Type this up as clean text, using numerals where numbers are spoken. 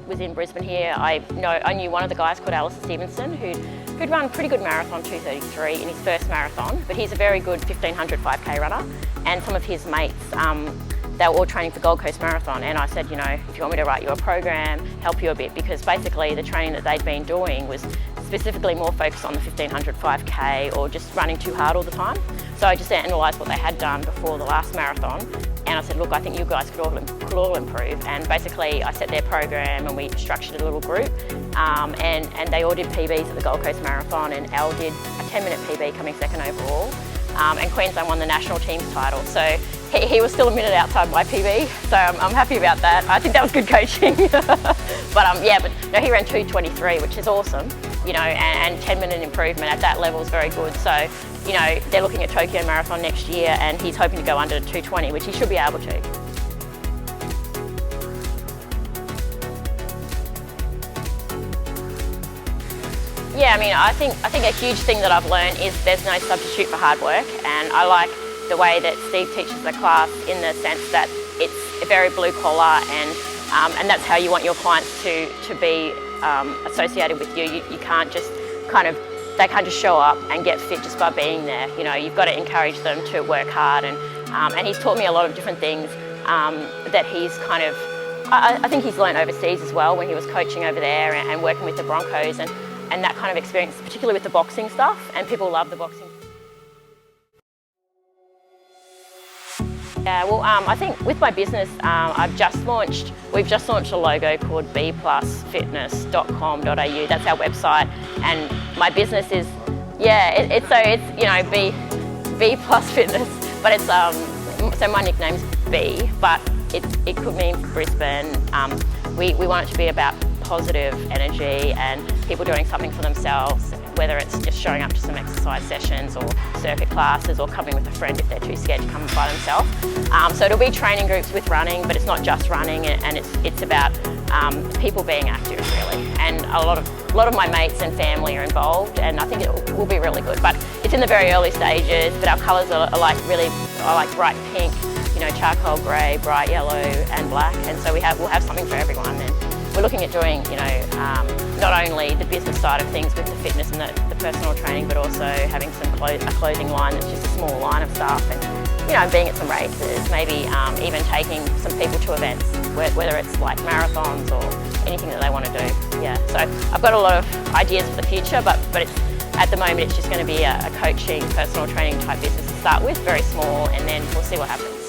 was in Brisbane here, I knew one of the guys called Alistair Stevenson who'd run pretty good marathon 2:33 in his first marathon, but he's a very good 1500 5K runner, and some of his mates, they were all training for Gold Coast Marathon, and I said, if you want me to write you a program, help you a bit, because basically the training that they'd been doing was specifically more focused on the 1500 5K or just running too hard all the time. So I just analysed what they had done before the last marathon, and I said, look, I think you guys could all improve. And basically I set their program and we structured a little group, and they all did PBs at the Gold Coast Marathon, and Al did a 10-minute PB coming second overall, and Queensland won the national team's title. So he was still a minute outside my PB, so I'm happy about that. I think that was good coaching. but he ran 2:23, which is awesome, and 10-minute improvement at that level is very good. So, they're looking at Tokyo Marathon next year, and he's hoping to go under 2:20, which he should be able to. Yeah, I think a huge thing that I've learned is there's no substitute for hard work, and I like the way that Steve teaches the class in the sense that it's very blue collar, and that's how you want your clients to be associated with you. You can't just they can't just show up and get fit just by being there. You've got to encourage them to work hard, and he's taught me a lot of different things that he's I think he's learned overseas as well when he was coaching over there and working with the Broncos and that kind of experience, particularly with the boxing stuff, and people love the boxing. Yeah, well, I think with my business, we've just launched a logo called bplusfitness.com.au. That's our website, and my business is, B plus fitness, but it's so my nickname's B, but it could mean Brisbane. We want it to be about positive energy and people doing something for themselves, whether it's just showing up to some exercise sessions or circuit classes or coming with a friend if they're too scared to come by themselves. So it'll be training groups with running, but it's not just running, and it's about people being active really. And a lot of my mates and family are involved, and I think it will be really good. But it's in the very early stages, but our colours are like bright pink, charcoal grey, bright yellow and black, and so we'll have something for everyone. And we're looking at doing, not only the business side of things with the fitness and the personal training, but also having a clothing line that's just a small line of stuff, and being at some races, maybe even taking some people to events, whether it's like marathons or anything that they want to do. Yeah, so I've got a lot of ideas for the future, but at the moment it's just going to be a coaching, personal training type business to start with, very small, and then we'll see what happens.